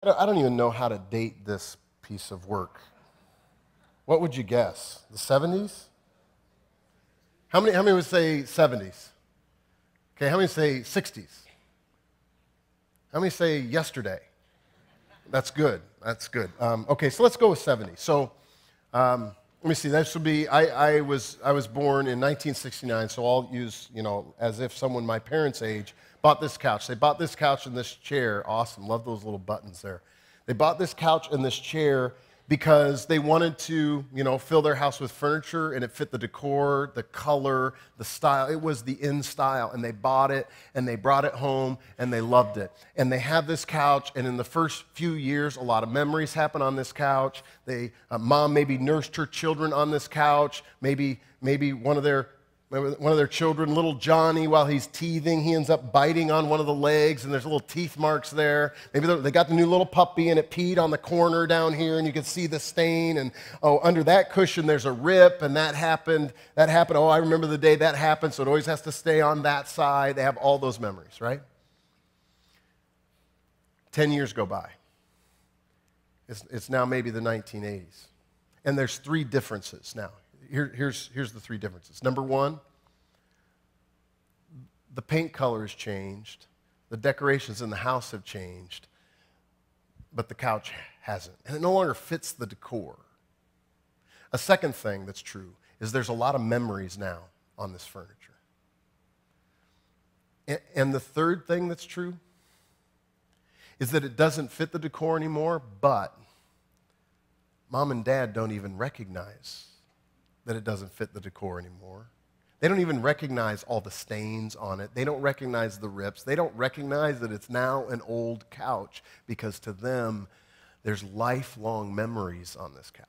I don't even know how to date this piece of work. What would you guess? The 70s? How many would say 70s? Okay, how many say 60s? How many say yesterday? That's good. That's good. Okay, so let's go with 70. So let me see. This would be. I was born in 1969, so I'll use as if someone my parents' age bought this couch. They bought this couch and this chair. Awesome. Love those little buttons there. They bought this couch and this chair because they wanted to, fill their house with furniture, and it fit the decor, the color, the style. It was the in style, and they bought it, and they brought it home, and they loved it. And they have this couch, and in the first few years, a lot of memories happen on this couch. Mom maybe nursed her children on this couch. Maybe one of their children, little Johnny, while he's teething, he ends up biting on one of the legs, and there's little teeth marks there. Maybe they got the new little puppy, and it peed on the corner down here, and you can see the stain. And under that cushion, there's a rip, and that happened. Oh, I remember the day that happened, so it always has to stay on that side. They have all those memories, right? 10 years go by. It's now maybe the 1980s. And there's three differences now. Here's the three differences. Number one, the paint color has changed. The decorations in the house have changed. But the couch hasn't. And it no longer fits the decor. A second thing that's true is there's a lot of memories now on this furniture. And the third thing that's true is that it doesn't fit the decor anymore, but Mom and Dad don't even recognize that it doesn't fit the decor anymore. They don't even recognize all the stains on it. They don't recognize the rips. They don't recognize that it's now an old couch, because to them, there's lifelong memories on this couch.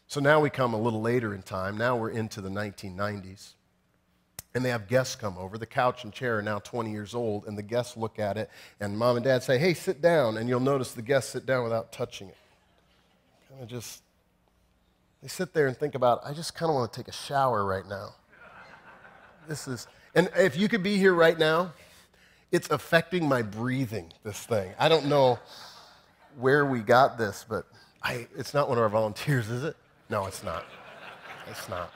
So now we come a little later in time. Now we're into the 1990s. And they have guests come over. The couch and chair are now 20 years old, and the guests look at it, and Mom and Dad say, "Hey, sit down." And you'll notice the guests sit down without touching it. Kind of just, they sit there and think about, I just kind of want to take a shower right now. And if you could be here right now, it's affecting my breathing, this thing. I don't know where we got this, but it's not one of our volunteers, is it? No, it's not. It's not.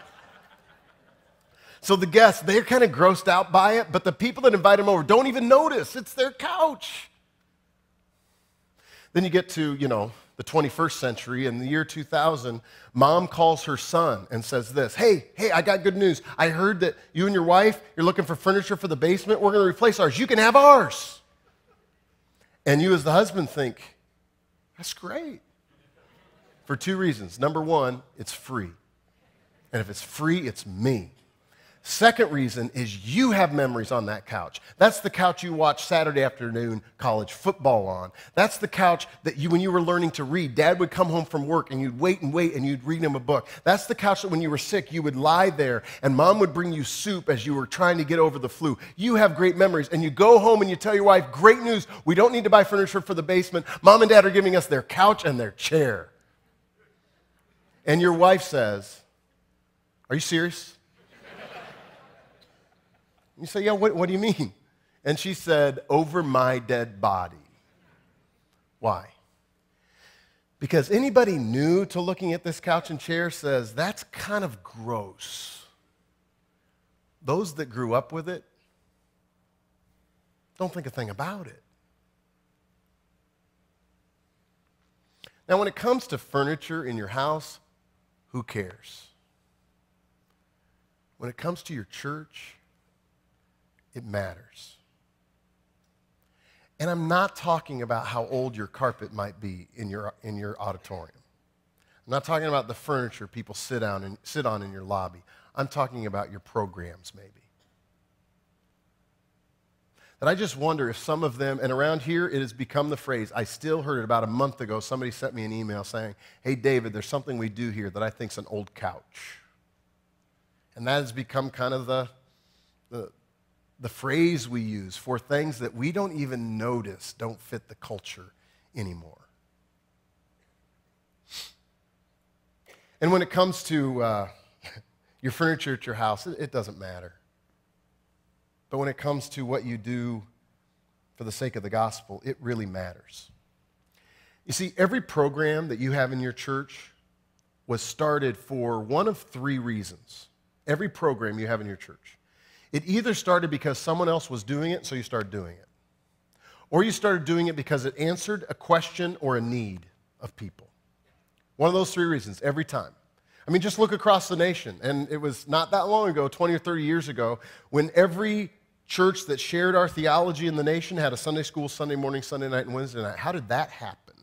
So the guests, they're kind of grossed out by it, but the people that invite them over don't even notice. It's their couch. Then you get to, the 21st century. In the year 2000, Mom calls her son and says this, hey, I got good news. I heard that you and your wife, you're looking for furniture for the basement. We're going to replace ours. You can have ours. And you as the husband think, that's great. For two reasons. Number one, it's free. And if it's free, it's me. Second reason is you have memories on that couch. That's the couch you watch Saturday afternoon college football on. That's the couch that when you were learning to read, Dad would come home from work and you'd wait and you'd read him a book. That's the couch that when you were sick, you would lie there and Mom would bring you soup as you were trying to get over the flu. You have great memories, and you go home and you tell your wife, great news, we don't need to buy furniture for the basement. Mom and Dad are giving us their couch and their chair. And your wife says, are you serious? You say, yeah, what do you mean? And she said, over my dead body. Why? Because anybody new to looking at this couch and chair says, that's kind of gross. Those that grew up with it don't think a thing about it. Now, when it comes to furniture in your house, who cares? When it comes to your church, it matters. And I'm not talking about how old your carpet might be in your auditorium. I'm not talking about the furniture people sit on in your lobby. I'm talking about your programs, maybe. That I just wonder if some of them, and around here it has become the phrase, I still heard it about a month ago, somebody sent me an email saying, hey, David, there's something we do here that I think's an old couch. And that has become kind of the phrase we use for things that we don't even notice don't fit the culture anymore. And when it comes to your furniture at your house, it doesn't matter. But when it comes to what you do for the sake of the gospel, it really matters. You see, every program that you have in your church was started for one of three reasons. Every program you have in your church. It either started because someone else was doing it, so you started doing it. Or you started doing it because it answered a question or a need of people. One of those three reasons, every time. I mean, just look across the nation. And it was not that long ago, 20 or 30 years ago, when every church that shared our theology in the nation had a Sunday school, Sunday morning, Sunday night, and Wednesday night. How did that happen?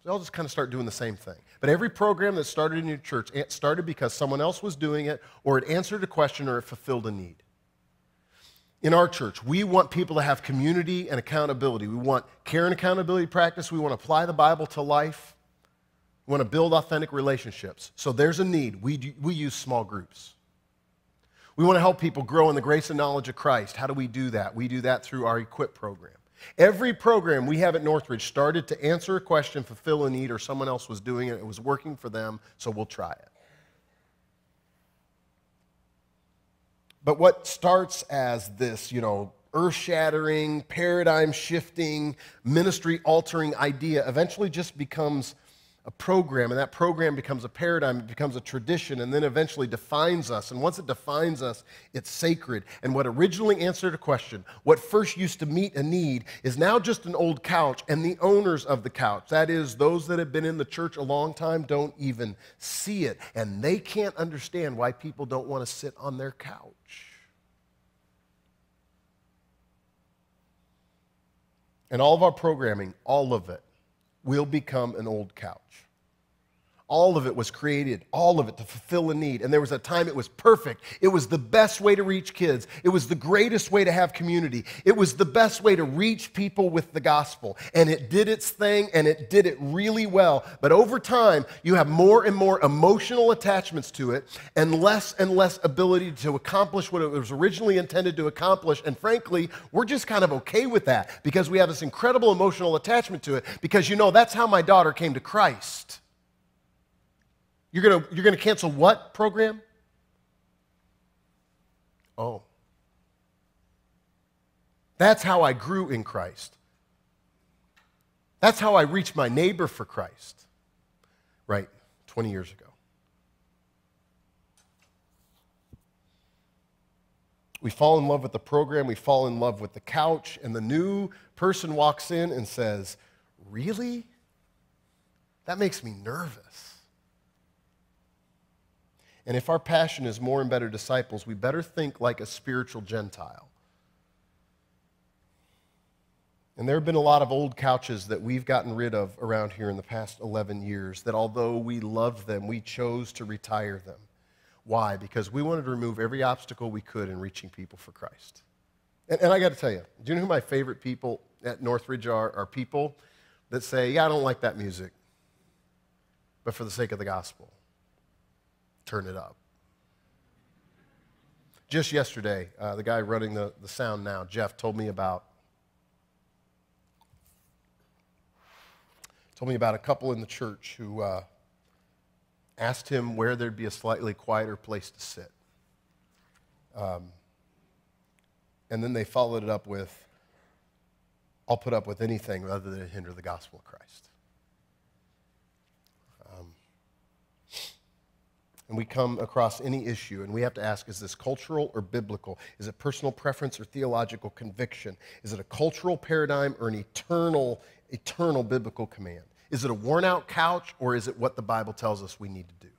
They all just kind of start doing the same thing. But every program that started in your church, it started because someone else was doing it, or it answered a question, or it fulfilled a need. In our church, we want people to have community and accountability. We want care and accountability practice. We want to apply the Bible to life. We want to build authentic relationships. So there's a need. We use small groups. We want to help people grow in the grace and knowledge of Christ. How do we do that? We do that through our Equip program. Every program we have at Northridge started to answer a question, fulfill a need, or someone else was doing it. It was working for them, so we'll try it. But what starts as this, earth-shattering, paradigm-shifting, ministry-altering idea eventually just becomes a program, and that program becomes a paradigm, it becomes a tradition, and then eventually defines us. And once it defines us, it's sacred. And what originally answered a question, what first used to meet a need, is now just an old couch, and the owners of the couch, that is, those that have been in the church a long time, don't even see it. And they can't understand why people don't want to sit on their couch. And all of our programming, all of it, will become an old couch. All of it was created, all of it to fulfill a need. And there was a time it was perfect. It was the best way to reach kids. It was the greatest way to have community. It was the best way to reach people with the gospel. And it did its thing, and it did it really well. But over time, you have more and more emotional attachments to it and less ability to accomplish what it was originally intended to accomplish. And frankly, we're just kind of okay with that because we have this incredible emotional attachment to it because, that's how my daughter came to Christ. You're gonna cancel what program? Oh. That's how I grew in Christ. That's how I reached my neighbor for Christ. Right, 20 years ago. We fall in love with the program, we fall in love with the couch, and the new person walks in and says, "Really? That makes me nervous." And if our passion is more and better disciples, we better think like a spiritual Gentile. And there have been a lot of old couches that we've gotten rid of around here in the past 11 years that although we loved them, we chose to retire them. Why? Because we wanted to remove every obstacle we could in reaching people for Christ. And I got to tell you, do you know who my favorite people at Northridge are? Are people that say, "Yeah, I don't like that music, but for the sake of the gospel, turn it up." Just yesterday, the guy running the sound now, Jeff, told me about a couple in the church who asked him where there'd be a slightly quieter place to sit. And then they followed it up with, "I'll put up with anything rather than hinder the gospel of Christ." And we come across any issue, and we have to ask, is this cultural or biblical? Is it personal preference or theological conviction? Is it a cultural paradigm or an eternal biblical command? Is it a worn-out couch, or is it what the Bible tells us we need to do?